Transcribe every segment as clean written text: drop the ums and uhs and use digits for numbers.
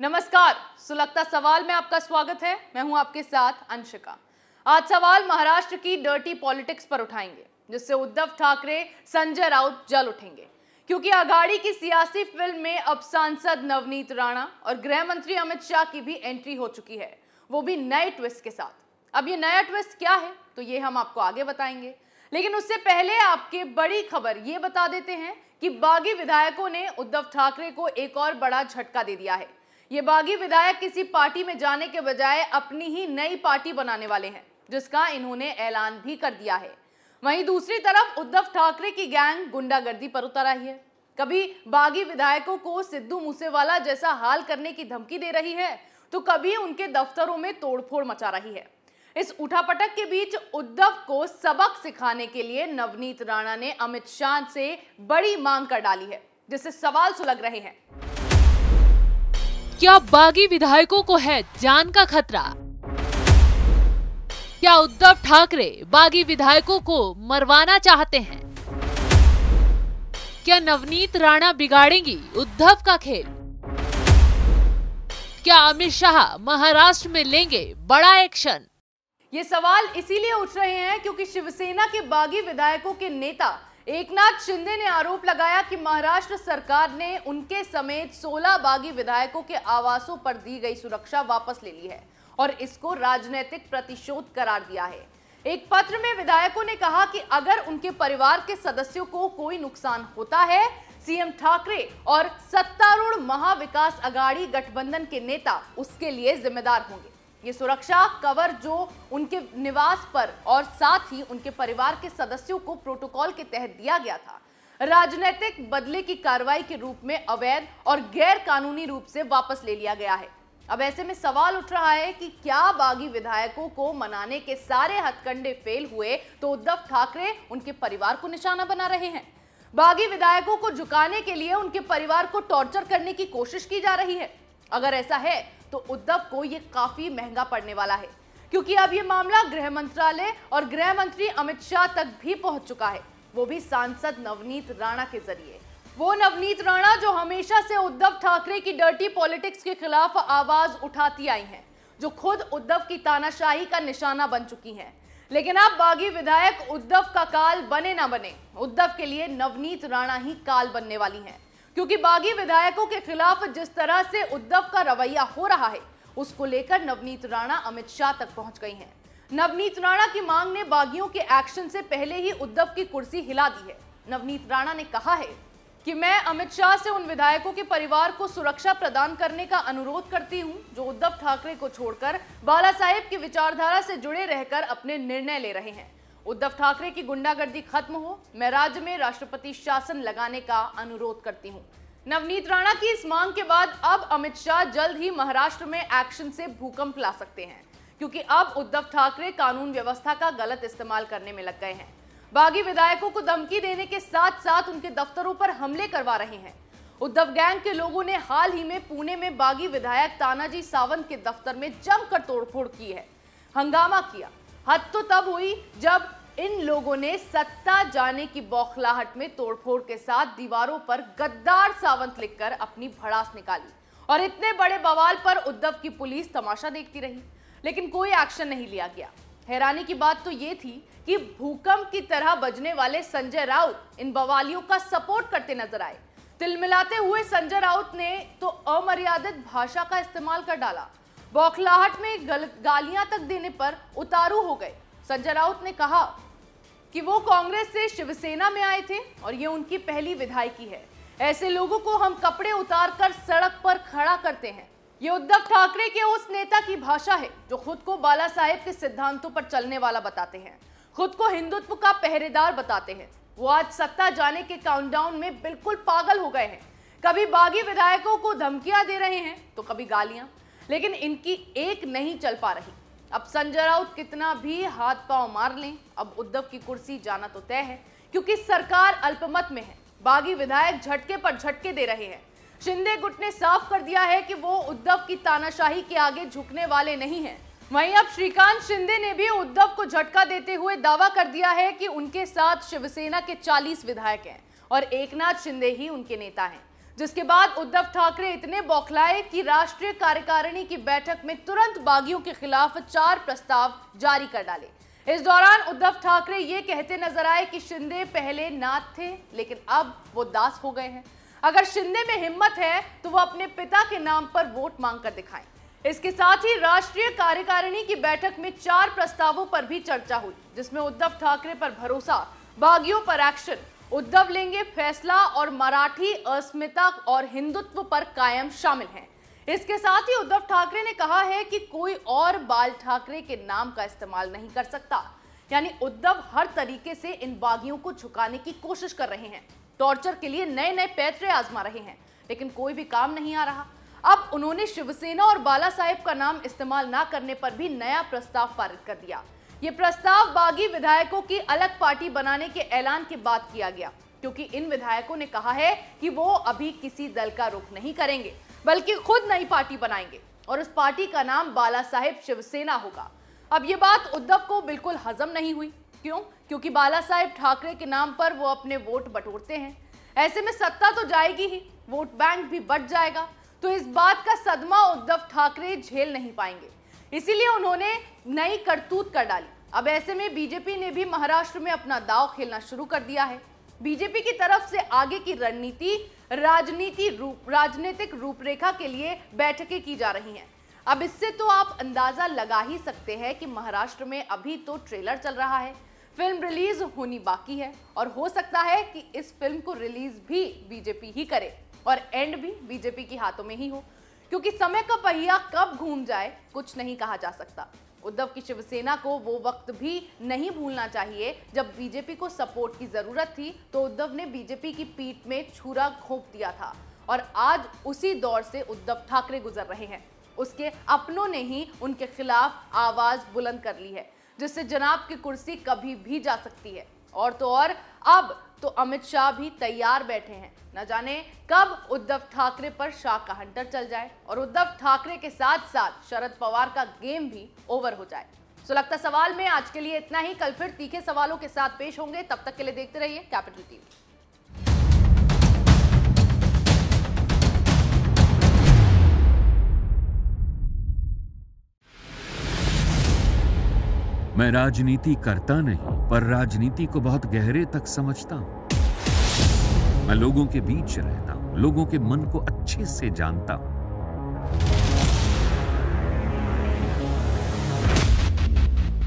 नमस्कार, सुलगता सवाल में आपका स्वागत है। मैं हूं आपके साथ अंशिका। आज सवाल महाराष्ट्र की डर्टी पॉलिटिक्स पर उठाएंगे, जिससे उद्धव ठाकरे, संजय राउत जल उठेंगे। क्योंकि आघाड़ी की सियासी फिल्म में अब सांसद नवनीत राणा और गृह मंत्री अमित शाह की भी एंट्री हो चुकी है, वो भी नए ट्विस्ट के साथ। अब ये नया ट्विस्ट क्या है, तो ये हम आपको आगे बताएंगे, लेकिन उससे पहले आपके बड़ी खबर ये बता देते हैं कि बागी विधायकों ने उद्धव ठाकरे को एक और बड़ा झटका दे दिया है। ये बागी विधायक किसी पार्टी में जाने के बजाय अपनी ही नई पार्टी बनाने वाले हैं, जिसका इन्होंने ऐलान भी कर दिया है। वहीं दूसरी तरफ उद्धव ठाकरे की गैंग गुंडागर्दी पर उतर आई है। कभी बागी विधायकों को सिद्धू मूसेवाला जैसा हाल करने की धमकी दे रही है, तो कभी उनके दफ्तरों में तोड़फोड़ मचा रही है। इस उठापटक के बीच उद्धव को सबक सिखाने के लिए नवनीत राणा ने अमित शाह से बड़ी मांग कर डाली है, जिससे सवाल सुलग रहे हैं। क्या बागी विधायकों को है जान का खतरा? क्या उद्धव ठाकरे बागी विधायकों को मरवाना चाहते हैं? क्या नवनीत राणा बिगाड़ेंगी उद्धव का खेल? क्या अमित शाह महाराष्ट्र में लेंगे बड़ा एक्शन? ये सवाल इसीलिए उठ रहे हैं क्योंकि शिवसेना के बागी विधायकों के नेता एकनाथ शिंदे ने आरोप लगाया कि महाराष्ट्र सरकार ने उनके समेत 16 बागी विधायकों के आवासों पर दी गई सुरक्षा वापस ले ली है और इसको राजनीतिक प्रतिशोध करार दिया है। एक पत्र में विधायकों ने कहा कि अगर उनके परिवार के सदस्यों को कोई नुकसान होता है, सीएम ठाकरे और सत्तारूढ़ महाविकास अघाड़ी गठबंधन के नेता उसके लिए जिम्मेदार होंगे। ये सुरक्षा कवर जो उनके निवास पर और साथ ही उनके परिवार के सदस्यों को प्रोटोकॉल के तहत दिया गया था, राजनीतिक बदले की कार्रवाई के रूप में अवैध और गैर कानूनी रूप से वापस ले लिया गया है। अब ऐसे में सवाल उठ रहा है कि क्या बागी विधायकों को मनाने के सारे हथकंडे फेल हुए तो उद्धव ठाकरे उनके परिवार को निशाना बना रहे हैं? बागी विधायकों को झुकाने के लिए उनके परिवार को टॉर्चर करने की कोशिश की जा रही है? अगर ऐसा है तो उद्धव को ये काफी महंगा पड़ने वाला है, क्योंकि अब ये मामला गृह मंत्रालय और गृह मंत्री अमित शाह तक भी पहुंच चुका है, वो भी सांसद नवनीत राणा के जरिए। वो नवनीत राणा जो हमेशा से उद्धव ठाकरे की डर्टी पॉलिटिक्स के खिलाफ आवाज उठाती आई हैं, जो खुद उद्धव की तानाशाही का निशाना बन चुकी हैं। लेकिन अब बागी विधायक उद्धव का काल बने ना बने, उद्धव के लिए नवनीत राणा ही काल बनने वाली हैं, क्योंकि बागी विधायकों के खिलाफ जिस तरह से उद्धव का रवैया हो रहा है, उसको लेकर नवनीत राणा अमित शाह तक पहुंच गई हैं। नवनीत राणा की मांग ने बागियों के एक्शन से पहले ही उद्धव की कुर्सी हिला दी है। नवनीत राणा ने कहा है कि मैं अमित शाह से उन विधायकों के परिवार को सुरक्षा प्रदान करने का अनुरोध करती हूं जो उद्धव ठाकरे को छोड़कर बाला साहेब की विचारधारा से जुड़े रहकर अपने निर्णय ले रहे हैं। उद्धव ठाकरे की गुंडागर्दी खत्म हो, मैं राज्य में राष्ट्रपति शासन लगाने का अनुरोध करती हूं। नवनीत राणा की इस मांग के बाद अब अमित शाह जल्द ही महाराष्ट्र में एक्शन से भूकंप ला सकते हैं, क्योंकि अब उद्धव ठाकरे कानून व्यवस्था का गलत इस्तेमाल करने में लग गए हैं। बागी विधायकों को धमकी देने के साथ साथ उनके दफ्तरों पर हमले करवा रहे हैं। उद्धव गैंग के लोगों ने हाल ही में पुणे में बागी विधायक तानाजी सावंत के दफ्तर में जमकर तोड़फोड़ की है, हंगामा किया। हद तो तब हुई जब इन लोगों ने सत्ता जाने की बौखलाहट में तोड़फोड़ के साथ दीवारों पर गद्दार सावंत लिखकर अपनी भड़ास निकाली, और इतने बड़े बवाल पर उद्धव की पुलिस तमाशा देखती रही, लेकिन कोई एक्शन नहीं लिया गया। हैरानी की बात तो ये थी कि भूकंप की तरह बजने वाले संजय राउत इन बवालियों का सपोर्ट करते नजर आए। तिलमिलाते हुए संजय राउत ने तो अमर्यादित भाषा का इस्तेमाल कर डाला, बौखलाहट में गालियां तक देने पर उतारू हो गए। संजय राउत ने कहा कि वो कांग्रेस से शिवसेना में आए थे और ये उनकी पहली विधायकी है। ऐसे लोगों को हम कपड़े उतारकर सड़क पर खड़ा करते हैं। ये उद्धव ठाकरे के उस नेता की भाषा है जो खुद को बाला साहेब के सिद्धांतों पर चलने वाला बताते हैं, खुद को हिंदुत्व का पहरेदार बताते हैं। वो आज सत्ता जाने के काउंटडाउन में बिल्कुल पागल हो गए हैं। कभी बागी विधायकों को धमकियां दे रहे हैं तो कभी गालियां, लेकिन इनकी एक नहीं चल पा रही। अब संजय राउत कितना भी हाथ पांव मार लें, अब उद्धव की कुर्सी जाना तो तय है, क्योंकि सरकार अल्पमत में है। बागी विधायक झटके पर झटके दे रहे हैं। शिंदे गुट ने साफ कर दिया है कि वो उद्धव की तानाशाही के आगे झुकने वाले नहीं हैं। वहीं अब श्रीकांत शिंदे ने भी उद्धव को झटका देते हुए दावा कर दिया है कि उनके साथ शिवसेना के 40 विधायक हैं और एकनाथ शिंदे ही उनके नेता हैं। जिसके बाद उद्धव ठाकरे इतने बौखलाए कि राष्ट्रीय कार्यकारिणी की बैठक में तुरंत बागियों के खिलाफ 4 प्रस्ताव जारी कर डाले। इस दौरान उद्धव ठाकरे ये कहते नजर आए कि शिंदे पहले नाथ थे, लेकिन अब वो दास हो गए हैं। अगर शिंदे में हिम्मत है तो वो अपने पिता के नाम पर वोट मांगकर दिखाएं। इसके साथ ही राष्ट्रीय कार्यकारिणी की बैठक में 4 प्रस्तावों पर भी चर्चा हुई, जिसमें उद्धव ठाकरे पर भरोसा, बागियों पर एक्शन, उद्धव लेंगे फैसला और मराठी अस्मिता और हिंदुत्व पर कायम शामिल हैं। इसके साथ ही उद्धव ठाकरे ने कहा है कि कोई और बाल ठाकरे के नाम का इस्तेमाल नहीं कर सकता। यानी उद्धव हर तरीके से इन बागियों को झुकाने की कोशिश कर रहे हैं, टॉर्चर के लिए नए नए पैतरे आजमा रहे हैं, लेकिन कोई भी काम नहीं आ रहा। अब उन्होंने शिवसेना और बाला साहेब का नाम इस्तेमाल ना करने पर भी नया प्रस्ताव पारित कर दिया। ये प्रस्ताव बागी विधायकों की अलग पार्टी बनाने के ऐलान के बाद किया गया, क्योंकि इन विधायकों ने कहा है कि वो अभी किसी दल का रुख नहीं करेंगे, बल्कि खुद नई पार्टी बनाएंगे और उस पार्टी का नाम बाला साहेब शिवसेना होगा। अब ये बात उद्धव को बिल्कुल हजम नहीं हुई। क्यों? क्योंकि बाला साहेब ठाकरे के नाम पर वो अपने वोट बटोरते हैं। ऐसे में सत्ता तो जाएगी ही, वोट बैंक भी बढ़ जाएगा। तो इस बात का सदमा उद्धव ठाकरे झेल नहीं पाएंगे, इसीलिए उन्होंने नई करतूत कर डाली। अब ऐसे में बीजेपी ने भी महाराष्ट्र में अपना दांव खेलना शुरू कर दिया है। बीजेपी की तरफ से आगे की राजनीतिक रूपरेखा के लिए बैठकें की जा रही हैं। अब इससे तो आप अंदाजा लगा ही सकते हैं कि महाराष्ट्र में अभी तो ट्रेलर चल रहा है, फिल्म रिलीज होनी बाकी है और हो सकता है कि इस फिल्म को रिलीज भी बीजेपी ही करे और एंड भी बीजेपी के हाथों में ही हो, क्योंकि समय का पहिया कब घूम जाए कुछ नहीं कहा जा सकता। उद्धव की शिवसेना को वो वक्त भी नहीं भूलना चाहिए जब बीजेपी को सपोर्ट की जरूरत थी तो उद्धव ने बीजेपी की पीठ में छुरा घोंप दिया था, और आज उसी दौर से उद्धव ठाकरे गुजर रहे हैं। उसके अपनों ने ही उनके खिलाफ आवाज बुलंद कर ली है, जिससे जनाब की कुर्सी कभी भी जा सकती है। और तो और अब तो अमित शाह भी तैयार बैठे हैं, न जाने कब उद्धव ठाकरे पर शाह का हंटर चल जाए और उद्धव ठाकरे के साथ साथ शरद पवार का गेम भी ओवर हो जाए। सो लगता सवाल में आज के लिए इतना ही। कल फिर तीखे सवालों के साथ पेश होंगे, तब तक के लिए देखते रहिए कैपिटल टीवी। मैं राजनीति करता नहीं, पर राजनीति को बहुत गहरे तक समझता हूं। मैं लोगों के बीच रहता हूं, लोगों के मन को अच्छे से जानता हूं।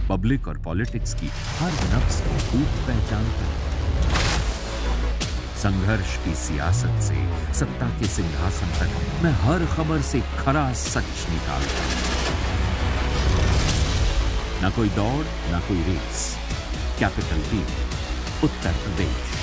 पब्लिक और पॉलिटिक्स की हर नब्ज को खूब पहचानता हूं। संघर्ष की सियासत से सत्ता के सिंहासन तक मैं हर खबर से खरा सच निकालता हूं। ना कोई दौड़, ना कोई race. Capital TV, Uttar Pradesh.